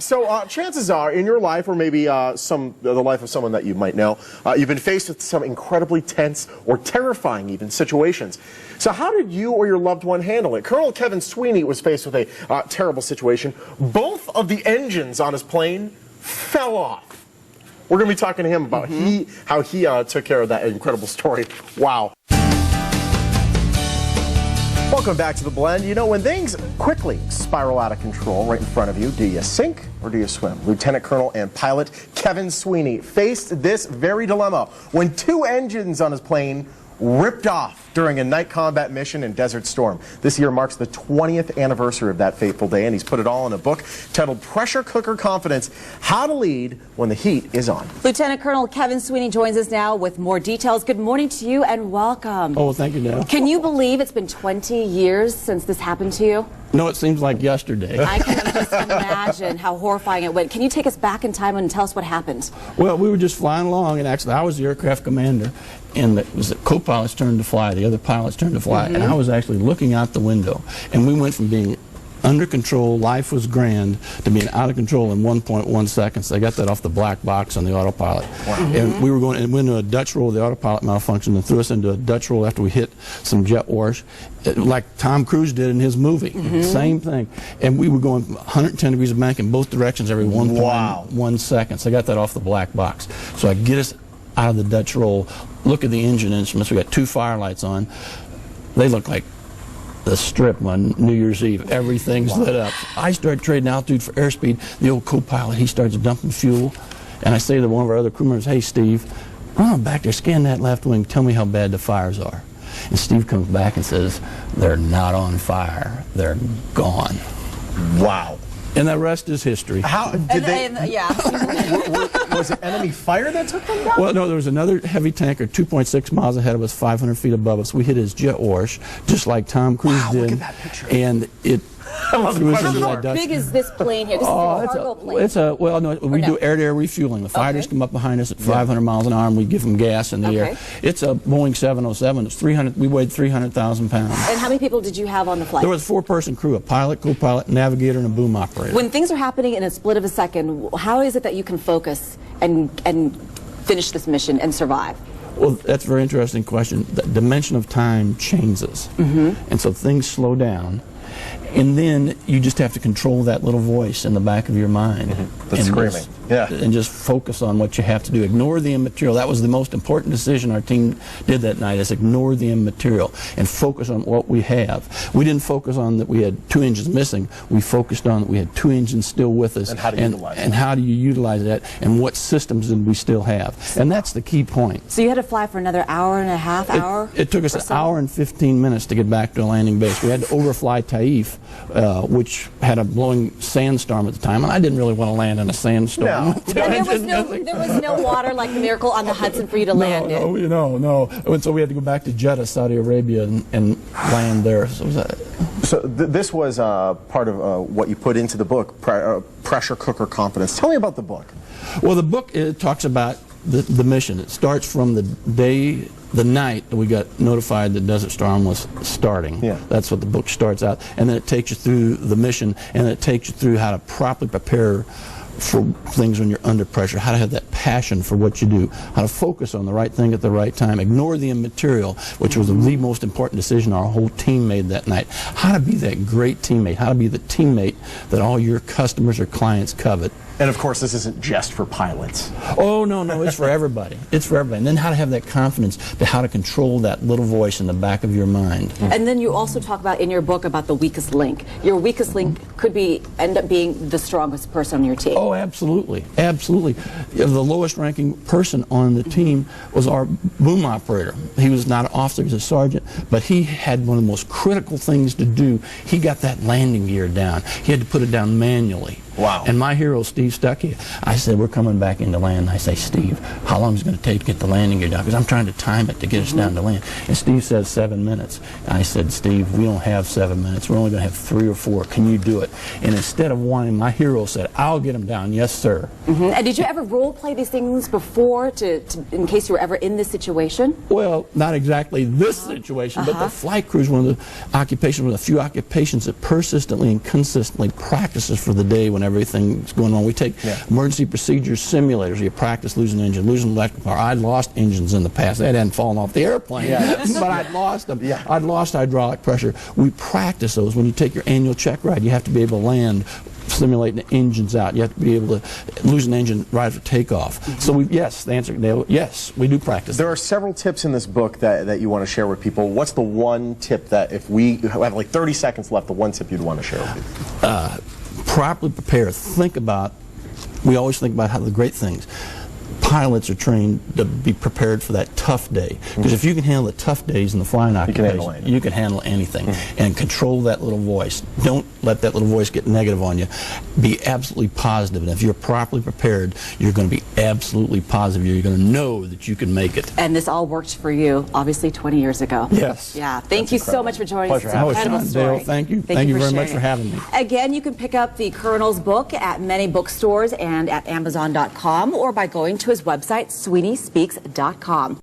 So chances are, in your life, or maybe the life of someone that you might know, you've been faced with some incredibly tense or terrifying even situations. So how did you or your loved one handle it? Colonel Kevin Sweeney was faced with a terrible situation. Both of the engines on his plane fell off. We're going to be talking to him about how he took care of that incredible story. Wow. Welcome back to The Blend. You know, when things quickly spiral out of control right in front of you, do you sink or do you swim? Lieutenant Colonel and pilot Kevin Sweeney faced this very dilemma when two engines on his plane ripped off during a night combat mission in Desert Storm. This year marks the 20th anniversary of that fateful day, and he's put it all in a book titled Pressure Cooker Confidence: How to Lead When the Heat is On. Lieutenant Colonel Kevin Sweeney joins us now with more details. Good morning to you and welcome. Oh, thank you, Dale. Can you believe it's been 20 years since this happened to you? No, it seems like yesterday. I can just imagine how horrifying it went. Can you take us back in time and tell us what happened? Well, we were just flying along, and actually I was the aircraft commander, and it was the co-pilot's turn to fly, the other pilot's turn to fly, and I was actually looking out the window, and we went from being under control, life was grand, to being out of control in 1.1 seconds. I got that off the black box on the autopilot. Wow. And we were going into a Dutch roll, the autopilot malfunctioned and threw us into a Dutch roll after we hit some jet wash, like Tom Cruise did in his movie. Same thing. And we were going 110 degrees of bank in both directions every 1.1 seconds. I got that off the black box. So I get us out of the Dutch roll, look at the engine instruments. We got two firelights on. They look like the Strip on New Year's Eve. Everything's lit up. I start trading altitude for airspeed. The old co-pilot, he starts dumping fuel. And I say to one of our other crew members, "Hey, Steve, run on back there, scan that left wing, tell me how bad the fires are." And Steve comes back and says, "They're not on fire. They're gone." Wow. And the rest is history. How did they? Yeah. Was it enemy fire that took them down? Well, no, there was another heavy tanker 2.6 miles ahead of us, 500 feet above us. We hit his jet wash, just like Tom Cruise did. Look at that picture. And it How big is this plane here? This is a cargo plane. It's a, well, no, we do air-to-air refueling. The fighters come up behind us at 500 miles an hour, and we give them gas in the air. It's a Boeing 707. It's 300. We weighed 300,000 pounds. And how many people did you have on the flight? There was a four-person crew: a pilot, co-pilot, navigator, and a boom operator. When things are happening in a split of a second, how is it that you can focus and finish this mission and survive? Well, that's a very interesting question. The dimension of time changes, and so things slow down. And then you just have to control that little voice in the back of your mind. That's screaming. And just focus on what you have to do. Ignore the immaterial. That was the most important decision our team did that night, is ignore the immaterial and focus on what we have. We didn't focus on that we had two engines missing. We focused on that we had two engines still with us. And how to utilize and how do you utilize that, and what systems did we still have. And that's the key point. So you had to fly for another hour and a half, It took us an hour and 15 minutes to get back to a landing base. We had to overfly Taif, which had a blowing sandstorm at the time, and I didn't really want to land in a sandstorm. No. There was no water like the Miracle on the Hudson for you to land in. No. And so we had to go back to Jeddah, Saudi Arabia, and land there. So this was part of what you put into the book, Pressure Cooker Confidence. Tell me about the book. Well, the book, it talks about the mission. It starts from the night that we got notified that Desert Storm was starting. That's what the book starts out. And then it takes you through the mission, and it takes you through how to properly prepare for things when you're under pressure, how to have that passion for what you do, how to focus on the right thing at the right time, ignore the immaterial, which was the most important decision our whole team made that night, how to be that great teammate, how to be the teammate that all your customers or clients covet. And of course, this isn't just for pilots. Oh, no, it's for everybody. It's for everybody. And then how to have that confidence, to how to control that little voice in the back of your mind. And then you also talk about in your book about the weakest link. Your weakest link could end up being the strongest person on your team. Oh, absolutely. Absolutely. The lowest ranking person on the team was our boom operator. He was not an officer, he was a sergeant, but he had one of the most critical things to do. He got that landing gear down. He had to put it down manually. Wow. And my hero, Steve Stuckey, I said, we're coming back into land. I say, Steve, how long is it going to take to get the landing gear down? Because I'm trying to time it to get us down to land. And Steve says 7 minutes. I said, Steve, we don't have 7 minutes. We're only going to have 3 or 4. Can you do it? And instead of whining, my hero said, I'll get him down. Yes, sir. And did you ever role play these things before in case you were ever in this situation? Well, not exactly this situation, but the flight crew is one of the occupations, one of the few occupations that persistently and consistently practices for the day when everything's going on. We take emergency procedures simulators. You practice losing an engine, losing electrical power. I'd lost engines in the past. They hadn't fallen off the airplane, but I'd lost them. I'd lost hydraulic pressure. We practice those. When you take your annual check ride, you have to be able to land simulating the engines out. You have to be able to lose an engine right after takeoff. So yes, the answer, yes, we do practice. There are several tips in this book that you want to share with people. What's the one tip that, if we have like 30 seconds left, the one tip you'd want to share with people? Properly prepare. Think about, we always think about how the great things. Pilots are trained to be prepared for that tough day. Because if you can handle the tough days in the flying occupation, you can handle anything. And control that little voice. Don't let that little voice get negative on you. Be absolutely positive. And if you're properly prepared, you're going to be absolutely positive. You're going to know that you can make it. And this all worked for you, obviously, 20 years ago. Yes. Yeah. Thank you so much for joining us. It's an Pleasure. incredible story. Dale, thank you. Thank you very much for having me. Again, you can pick up the Colonel's book at many bookstores and at Amazon.com or by going to his website, SweeneySpeaks.com.